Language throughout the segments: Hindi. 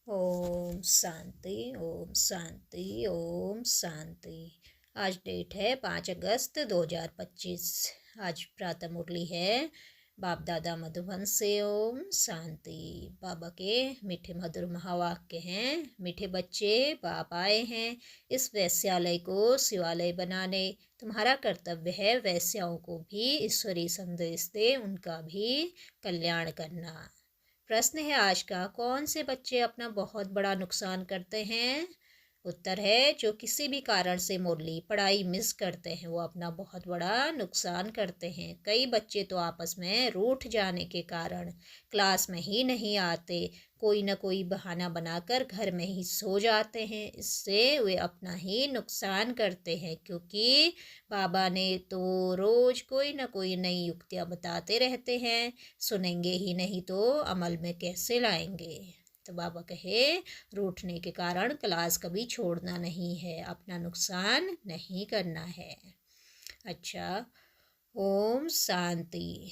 ओम शांति, ओम शांति, ओम शांति। आज डेट है 5 अगस्त 2025। आज प्रातः मुरली है बाप दादा मधुबन से। ओम शांति। बाबा के मीठे मधुर महावाक्य हैं। मीठे बच्चे, बाप आए हैं इस वैश्यालय को शिवालय बनाने। तुम्हारा कर्तव्य है वैश्याओं को भी ईश्वरीय संदेश दे, उनका भी कल्याण करना। प्रश्न है आज का, कौन से बच्चे अपना बहुत बड़ा नुकसान करते हैं? उत्तर है, जो किसी भी कारण से मुरली पढ़ाई मिस करते हैं वो अपना बहुत बड़ा नुकसान करते हैं। कई बच्चे तो आपस में रूठ जाने के कारण क्लास में ही नहीं आते, कोई ना कोई बहाना बनाकर घर में ही सो जाते हैं। इससे वे अपना ही नुकसान करते हैं, क्योंकि बाबा ने तो रोज कोई ना कोई नई युक्तियाँ बताते रहते हैं। सुनेंगे ही नहीं तो अमल में कैसे लाएंगे? तो बाबा कहे, रूठने के कारण क्लास कभी छोड़ना नहीं है, अपना नुकसान नहीं करना है। अच्छा, ओम शांति।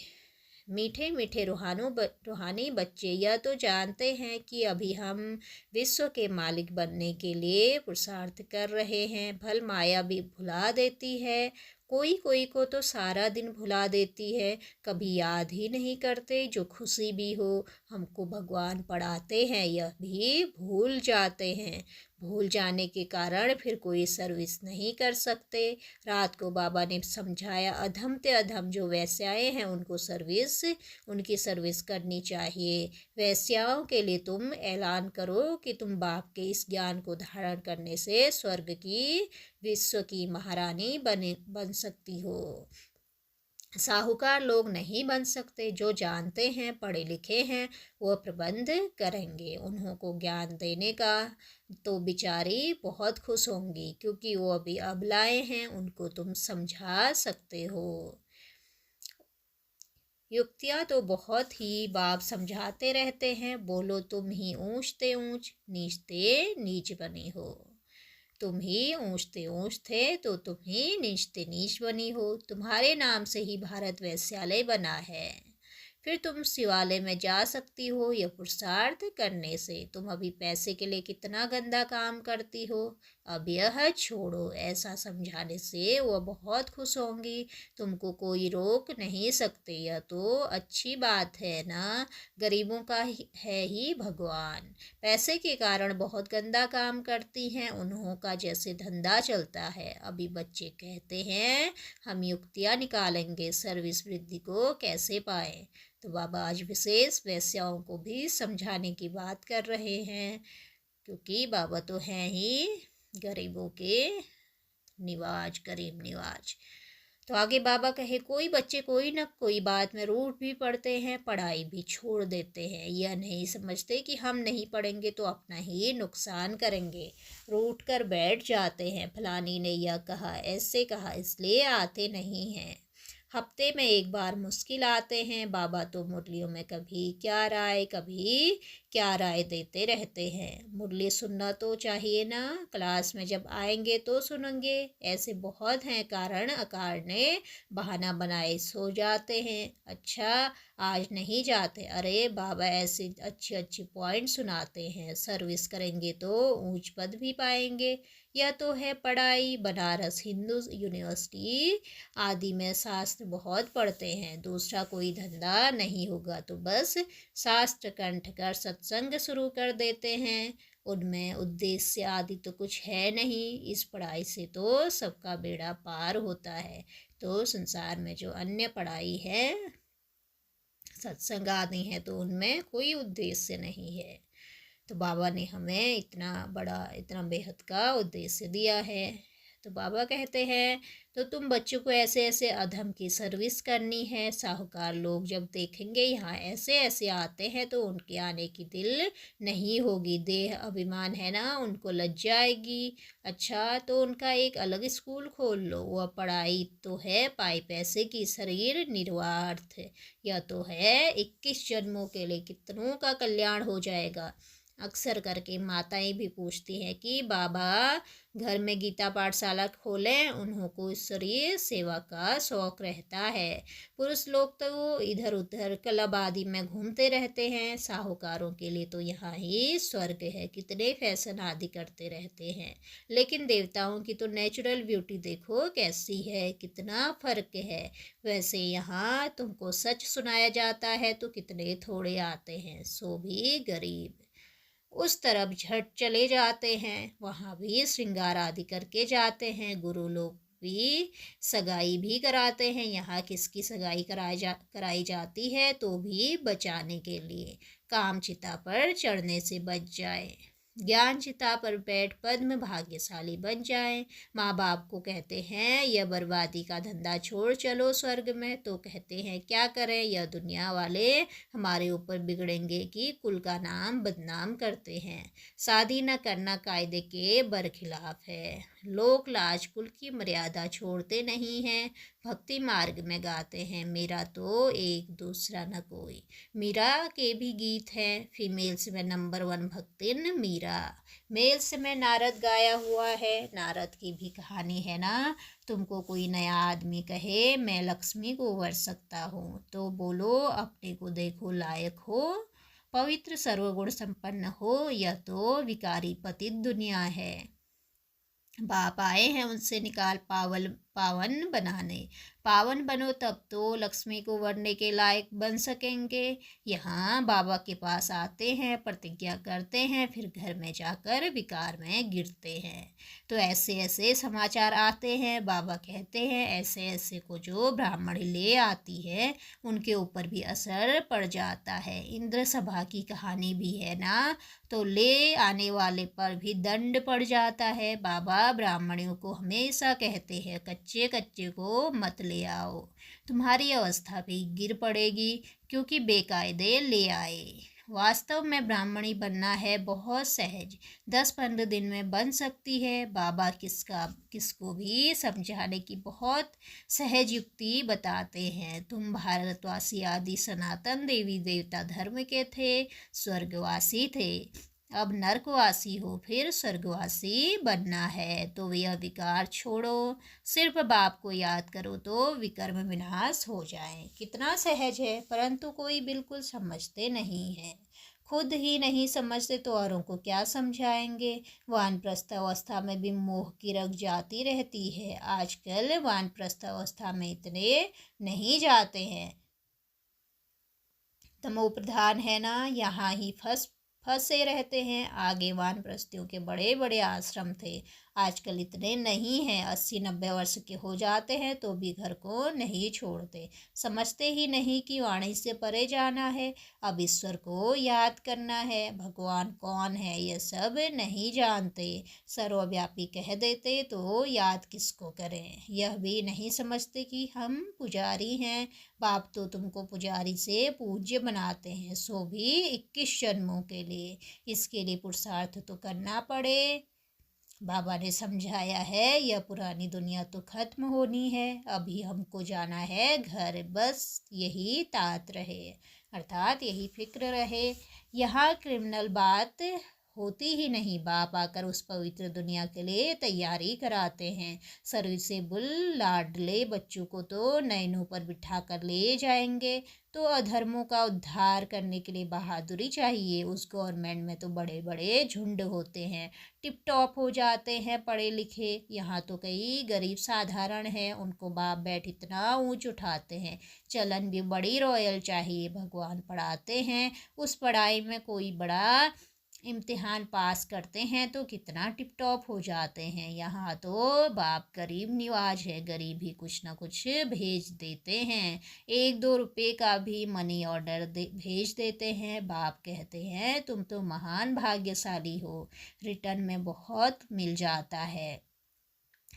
मीठे मीठे रूहानी बच्चे यह तो जानते हैं कि अभी हम विश्व के मालिक बनने के लिए पुरुषार्थ कर रहे हैं। भल माया भी भुला देती है, कोई कोई को तो सारा दिन भुला देती है, कभी याद ही नहीं करते। जो खुशी भी हो हमको भगवान पढ़ाते हैं यह भी भूल जाते हैं। भूल जाने के कारण फिर कोई सर्विस नहीं कर सकते। रात को बाबा ने समझाया, अधम ते अधम जो वैश्याएं हैं उनकी सर्विस करनी चाहिए। वैश्याओं के लिए तुम ऐलान करो कि तुम बाप के इस ज्ञान को धारण करने से स्वर्ग की, विश्व की महारानी बन सकती हो। साहूकार लोग नहीं बन सकते, जो जानते हैं, पढ़े लिखे हैं, वह प्रबंध करेंगे। उन्हों को ज्ञान देने का तो बिचारी बहुत खुश होंगी, क्योंकि वो अभी अबलाएं हैं, उनको तुम समझा सकते हो। युक्तियाँ तो बहुत ही बाप समझाते रहते हैं। बोलो तुम ही ऊंच ते ऊंच, नीच ते नीच बने हो। तुम ही ऊंच ते ऊंच थे तो तुम ही नीच ते नीच बनी हो। तुम्हारे नाम से ही भारत वैश्यालय बना है, फिर तुम शिवालय में जा सकती हो। यह पुरुषार्थ करने से तुम अभी पैसे के लिए कितना गंदा काम करती हो, अब यह छोड़ो। ऐसा समझाने से वह बहुत खुश होंगी। तुमको कोई रोक नहीं सकते, यह तो अच्छी बात है ना। गरीबों का है ही भगवान। पैसे के कारण बहुत गंदा काम करती हैं, उन्हों का जैसे धंधा चलता है। अभी बच्चे कहते हैं हम युक्तियाँ निकालेंगे सर्विस वृद्धि को कैसे पाएं। तो बाबा आज विशेष वैश्याओं को भी समझाने की बात कर रहे हैं, क्योंकि बाबा तो हैं ही गरीबों के निवाज, गरीब निवाज। तो आगे बाबा कहे, कोई बच्चे कोई न कोई बात में रूठ भी पड़ते हैं, पढ़ाई भी छोड़ देते हैं। यह नहीं समझते कि हम नहीं पढ़ेंगे तो अपना ही नुकसान करेंगे। रूठ कर बैठ जाते हैं, फलानी ने यह कहा, ऐसे कहा, इसलिए आते नहीं हैं। हफ्ते में एक बार मुश्किल आते हैं। बाबा तो मुरलियों में कभी क्या राय, कभी क्या राय देते रहते हैं। मुरली सुनना तो चाहिए ना, क्लास में जब आएंगे तो सुनेंगे। ऐसे बहुत हैं कारण अकारणे बहाना बनाए सो जाते हैं। अच्छा, आज नहीं जाते, अरे बाबा ऐसे अच्छी अच्छी पॉइंट सुनाते हैं, सर्विस करेंगे तो ऊंच पद भी पाएंगे। यह तो है पढ़ाई। बनारस हिंदू यूनिवर्सिटी आदि में शास्त्र बहुत पढ़ते हैं, दूसरा कोई धंधा नहीं होगा तो बस शास्त्र कंठ कर सत्संग शुरू कर देते हैं। उनमें उद्देश्य आदि तो कुछ है नहीं। इस पढ़ाई से तो सबका बेड़ा पार होता है। तो संसार में जो अन्य पढ़ाई है, सत्संग आदि है, तो उनमें कोई उद्देश्य नहीं है। तो बाबा ने हमें इतना बड़ा, इतना बेहद का उद्देश्य दिया है। तो बाबा कहते हैं, तो तुम बच्चों को ऐसे ऐसे अधम की सर्विस करनी है। साहूकार लोग जब देखेंगे यहाँ ऐसे ऐसे आते हैं तो उनके आने की दिल नहीं होगी। देह अभिमान है ना, उनको लज्जा आएगी। अच्छा, तो उनका एक अलग स्कूल खोल लो। वह पढ़ाई तो है पाई पैसे की, शरीर निर्वार्थ। यह तो है 21 जन्मों के लिए कितनों का कल्याण हो जाएगा। अक्सर करके माताएं भी पूछती हैं कि बाबा घर में गीता पाठशाला खोलें, उन्हों को ईश्वरीय सेवा का शौक रहता है। पुरुष लोग तो इधर उधर क्लब आदि में घूमते रहते हैं, साहूकारों के लिए तो यहाँ ही स्वर्ग है, कितने फैशन आदि करते रहते हैं। लेकिन देवताओं की तो नेचुरल ब्यूटी देखो कैसी है, कितना फर्क है। वैसे यहाँ तुमको सच सुनाया जाता है तो कितने थोड़े आते हैं, सो भी गरीब। उस तरफ झट चले जाते हैं, वहाँ भी श्रृंगार आदि करके जाते हैं। गुरु लोग भी सगाई भी कराते हैं। यहाँ किसकी सगाई कराई जाती है तो भी बचाने के लिए, काम चिता पर चढ़ने से बच जाए, ज्ञान चिता पर बैठ पद्म भाग्यशाली बन जाए। माँ बाप को कहते हैं यह बर्बादी का धंधा छोड़ चलो स्वर्ग में, तो कहते हैं क्या करें, यह दुनिया वाले हमारे ऊपर बिगड़ेंगे कि कुल का नाम बदनाम करते हैं। शादी न करना कायदे के बरखिलाफ है। लोक लाज कुल की मर्यादा छोड़ते नहीं हैं। भक्ति मार्ग में गाते हैं मेरा तो एक दूसरा न कोई। मीरा के भी गीत हैं। फीमेल्स में नंबर 1 भक्तिन मीरा। मेल्स में नारद गाया हुआ है। नारद की भी कहानी है ना। तुमको कोई नया आदमी कहे मैं लक्ष्मी को वर सकता हूँ, तो बोलो अपने को देखो लायक हो, पवित्र सर्वगुण संपन्न हो, यह तो विकारी पतित दुनिया है। बाप आए हैं उनसे निकाल पावन बनाने। पावन बनो तब तो लक्ष्मी को वरने के लायक बन सकेंगे। यहाँ बाबा के पास आते हैं, प्रतिज्ञा करते हैं, फिर घर में जाकर विकार में गिरते हैं। तो ऐसे ऐसे समाचार आते हैं। बाबा कहते हैं ऐसे ऐसे को जो ब्राह्मण ले आती है उनके ऊपर भी असर पड़ जाता है। इंद्र सभा की कहानी भी है ना, तो ले आने वाले पर भी दंड पड़ जाता है। बाबा ब्राह्मणों को हमेशा कहते हैं कच्चे कच्चे को मत ले आओ, तुम्हारी अवस्था भी गिर पड़ेगी क्योंकि बेकायदे ले आए। वास्तव में ब्राह्मणी बनना है बहुत सहज, 10-15 दिन में बन सकती है। बाबा किसको भी समझाने की बहुत सहज युक्ति बताते हैं। तुम भारतवासी आदि सनातन देवी देवता धर्म के थे, स्वर्गवासी थे, अब नरकवासी हो, फिर स्वर्गवासी बनना है तो यह विकार छोड़ो, सिर्फ बाप को याद करो तो विकर्म विनाश हो जाए। कितना सहज है, परंतु कोई बिल्कुल समझते नहीं है। खुद ही नहीं समझते तो औरों को क्या समझाएंगे। वानप्रस्थ अवस्था में भी मोह की रग जाती रहती है। आजकल वानप्रस्थ अवस्था में इतने नहीं जाते हैं, तमो प्रधान है ना, यहाँ ही फंसे रहते हैं। आगे वानप्रस्थियों के बड़े बड़े आश्रम थे, आजकल इतने नहीं हैं। 80-90 वर्ष के हो जाते हैं तो भी घर को नहीं छोड़ते, समझते ही नहीं कि वाणी से परे जाना है, अब ईश्वर को याद करना है। भगवान कौन है यह सब नहीं जानते, सर्वव्यापी कह देते तो याद किसको करें। यह भी नहीं समझते कि हम पुजारी हैं, बाप तो तुमको पुजारी से पूज्य बनाते हैं, सो भी 21 जन्मों के लिए। इसके लिए पुरुषार्थ तो करना पड़े। बाबा ने समझाया है यह पुरानी दुनिया तो खत्म होनी है, अभी हमको जाना है घर, बस यही तात रहे, अर्थात यही फिक्र रहे। यहाँ क्रिमिनल बात होती ही नहीं। बाप आकर उस पवित्र दुनिया के लिए तैयारी कराते हैं। सर्विसेबल लाडले बच्चों को तो नैनों पर बिठा कर ले जाएंगे। तो अधर्मों का उद्धार करने के लिए बहादुरी चाहिए। उस गवर्नमेंट में तो बड़े बड़े झुंड होते हैं, टिप टॉप हो जाते हैं पढ़े लिखे। यहाँ तो कई गरीब साधारण हैं, उनको बाप बैठ इतना ऊंच उठाते हैं। चलन भी बड़ी रॉयल चाहिए। भगवान पढ़ाते हैं, उस पढ़ाई में कोई बड़ा इम्तिहान पास करते हैं तो कितना टिप टॉप हो जाते हैं। यहाँ तो बाप गरीब निवाज है, गरीब ही कुछ ना कुछ भेज देते हैं। 1-2 रुपये का भी मनी ऑर्डर भेज देते हैं। बाप कहते हैं तुम तो महान भाग्यशाली हो, रिटर्न में बहुत मिल जाता है।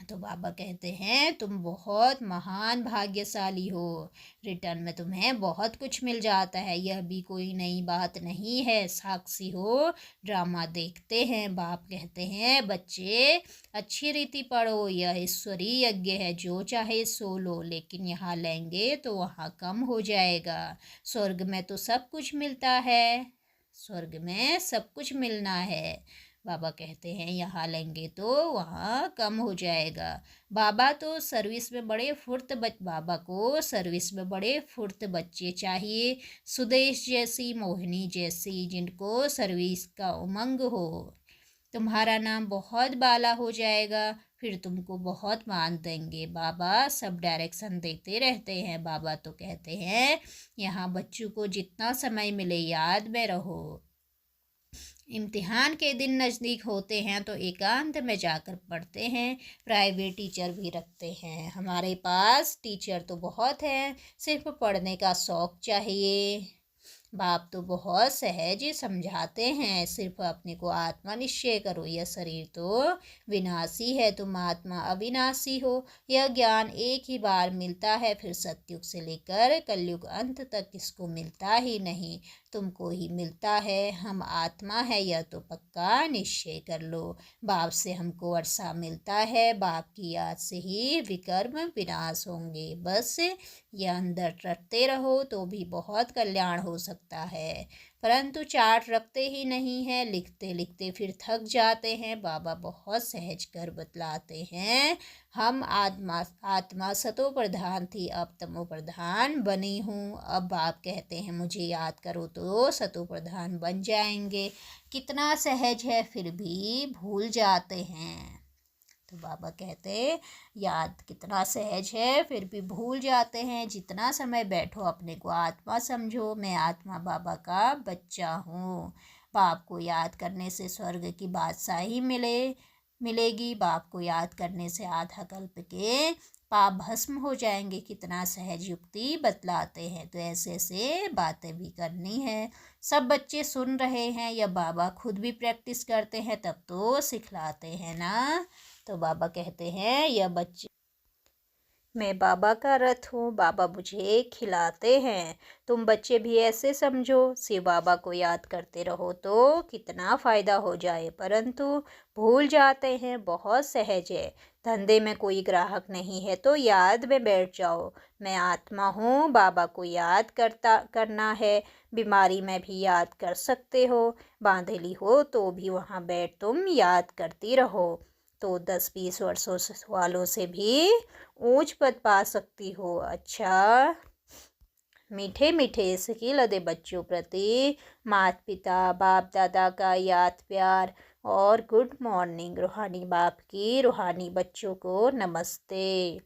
तो बाबा कहते हैं तुम बहुत महान भाग्यशाली हो, रिटर्न में तुम्हें बहुत कुछ मिल जाता है। यह भी कोई नई बात नहीं है, साक्षी हो, ड्रामा देखते हैं। बाप कहते हैं बच्चे अच्छी रीति पढ़ो, यह ईश्वरीय यज्ञ है, जो चाहे सो लो, लेकिन यहाँ लेंगे तो वहाँ कम हो जाएगा। स्वर्ग में तो सब कुछ मिलता है। स्वर्ग में सब कुछ मिलना है। बाबा कहते हैं यहाँ लेंगे तो वहाँ कम हो जाएगा। बाबा को सर्विस में बड़े फुर्त बच्चे चाहिए, सुदेश जैसी, मोहिनी जैसी, जिनको सर्विस का उमंग हो। तुम्हारा नाम बहुत बाला हो जाएगा, फिर तुमको बहुत मान देंगे। बाबा सब डायरेक्शन देते रहते हैं। बाबा तो कहते हैं यहाँ बच्चों को जितना समय मिले याद में रहो। इम्तिहान के दिन नज़दीक होते हैं तो एकांत में जाकर पढ़ते हैं। प्राइवेट टीचर भी रखते हैं। हमारे पास टीचर तो बहुत हैं, सिर्फ पढ़ने का शौक़ चाहिए। बाप तो बहुत सहज समझाते हैं, सिर्फ अपने को आत्मा निश्चय करो। यह शरीर तो विनाशी है, तुम आत्मा अविनाशी हो। यह ज्ञान एक ही बार मिलता है, फिर सतयुग से लेकर कलयुग अंत तक किसको मिलता ही नहीं, तुमको ही मिलता है। हम आत्मा है यह तो पक्का निश्चय कर लो। बाप से हमको वर्षा मिलता है, बाप की याद से ही विकर्म विनाश होंगे। बस ये अंदर रखते रहो तो भी बहुत कल्याण हो सकता है, परंतु चार्ट रखते ही नहीं है, लिखते लिखते फिर थक जाते हैं। बाबा बहुत सहज कर बतलाते हैं, हम आत्मा सतो प्रधान थी, अब तमो प्रधान बनी हूँ। अब बाप कहते हैं मुझे याद करो तो सतो प्रधान बन जाएंगे। कितना सहज है, फिर भी भूल जाते हैं। तो बाबा कहते याद कितना सहज है, फिर भी भूल जाते हैं। जितना समय बैठो अपने को आत्मा समझो, मैं आत्मा बाबा का बच्चा हूँ। बाप को याद करने से स्वर्ग की बादशाही मिलेगी। बाप को याद करने से आधा कल्प के पाप भस्म हो जाएंगे। कितना सहज युक्ति बतलाते हैं। तो ऐसे ऐसे बातें भी करनी है। सब बच्चे सुन रहे हैं या बाबा खुद भी प्रैक्टिस करते हैं, तब तो सिखलाते हैं ना। तो बाबा कहते हैं यह बच्चे, मैं बाबा का रथ हूँ, बाबा मुझे खिलाते हैं। तुम बच्चे भी ऐसे समझो, शिव बाबा को याद करते रहो तो कितना फ़ायदा हो जाए, परंतु भूल जाते हैं। बहुत सहज है। धंधे में कोई ग्राहक नहीं है तो याद में बैठ जाओ, मैं आत्मा हूँ, बाबा को याद करना है। बीमारी में भी याद कर सकते हो, बांधेली हो तो भी वहाँ बैठ तुम याद करती रहो, तो 10-20 वर्षों वालों से भी ऊंच पद पा सकती हो। अच्छा, मीठे मीठे इसकी लदे बच्चों प्रति माता पिता बाप दादा का याद प्यार और गुड मॉर्निंग। रूहानी बाप की रूहानी बच्चों को नमस्ते।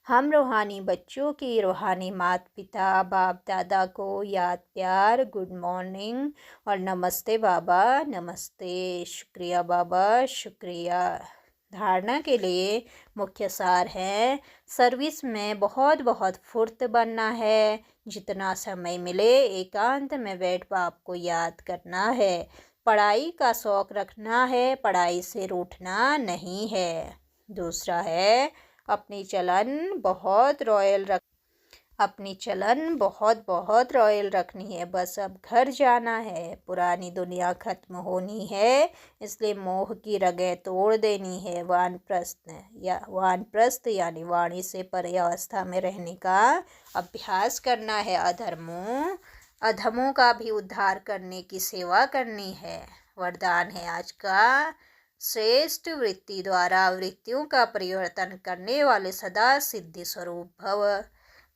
हम रूहानी बच्चों की रूहानी माता पिता बाप दादा को याद प्यार, गुड मॉर्निंग और नमस्ते बाबा, नमस्ते। शुक्रिया बाबा, शुक्रिया। धारणा के लिए मुख्य सार है, सर्विस में बहुत बहुत फुर्त बनना है। जितना समय मिले एकांत में बैठ बाप को याद करना है। पढ़ाई का शौक़ रखना है, पढ़ाई से रूठना नहीं है। दूसरा है अपनी चलन बहुत बहुत रॉयल रखनी है। बस अब घर जाना है, पुरानी दुनिया खत्म होनी है, इसलिए मोह की रगें तोड़ देनी है। वानप्रस्थ यानी वाणी से परे अवस्था में रहने का अभ्यास करना है। अधमों का भी उद्धार करने की सेवा करनी है। वरदान है आज का, श्रेष्ठ वृत्ति द्वारा वृत्तियों का परिवर्तन करने वाले सदा सिद्धि स्वरूप भव।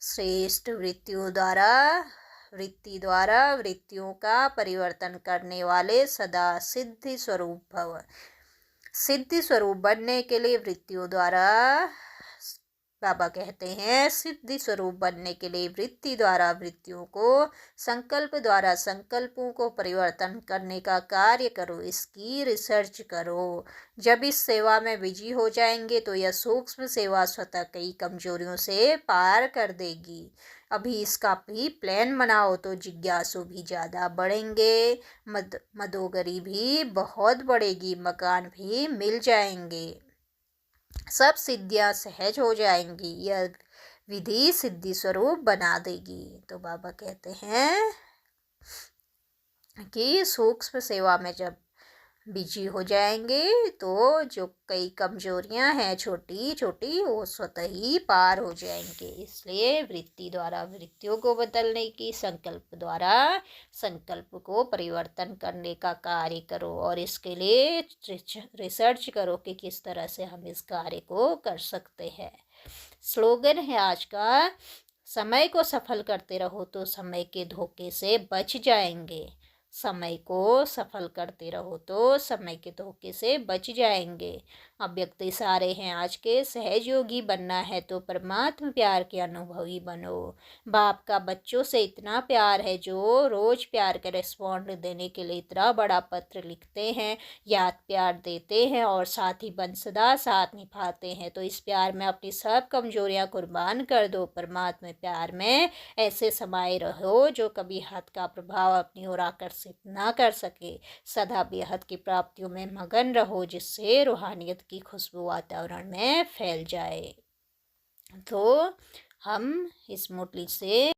श्रेष्ठ वृत्ति द्वारा वृत्तियों का परिवर्तन करने वाले सदा सिद्धि स्वरूप भव। सिद्धि स्वरूप बनने के लिए वृत्तियों द्वारा, बाबा कहते हैं सिद्धि स्वरूप बनने के लिए वृत्ति द्वारा वृत्तियों को, संकल्प द्वारा संकल्पों को परिवर्तन करने का कार्य करो, इसकी रिसर्च करो। जब इस सेवा में बिजी हो जाएंगे तो यह सूक्ष्म सेवा स्वतः कई कमजोरियों से पार कर देगी। अभी इसका भी प्लान बनाओ तो जिज्ञासु भी ज़्यादा बढ़ेंगे, मदोगरी भी बहुत बढ़ेगी, मकान भी मिल जाएंगे, सब सिद्धियां सहज हो जाएंगी। यह विधि सिद्धि स्वरूप बना देगी। तो बाबा कहते हैं कि सूक्ष्म सेवा में जब बिजी हो जाएंगे तो जो कई कमजोरियां हैं छोटी छोटी वो स्वतः ही पार हो जाएंगे। इसलिए वृत्ति द्वारा वृत्तियों को बदलने की, संकल्प द्वारा संकल्प को परिवर्तन करने का कार्य करो और इसके लिए रिसर्च करो कि किस तरह से हम इस कार्य को कर सकते हैं। स्लोगन है आज का, समय को सफल करते रहो तो समय के धोखे से बच जाएंगे। समय को सफल करते रहो तो समय के धोखे से बच जाएंगे। अव्यक्त इशारे हैं आज के, सहयोगी बनना है तो परमात्म प्यार के अनुभवी बनो। बाप का बच्चों से इतना प्यार है जो रोज प्यार का रिस्पॉन्ड देने के लिए इतना बड़ा पत्र लिखते हैं, याद प्यार देते हैं और साथ ही बन सदा साथ निभाते हैं। तो इस प्यार में अपनी सब कमजोरियां कुर्बान कर दो। परमात्मा प्यार में ऐसे समाये रहो जो कभी हद का प्रभाव अपनी ओर आकर्षित ना कर सके। सदा बेहद की प्राप्तियों में मगन रहो जिससे रूहानियत की खुशबू वातावरण में फैल जाए। तो हम इस मुरली से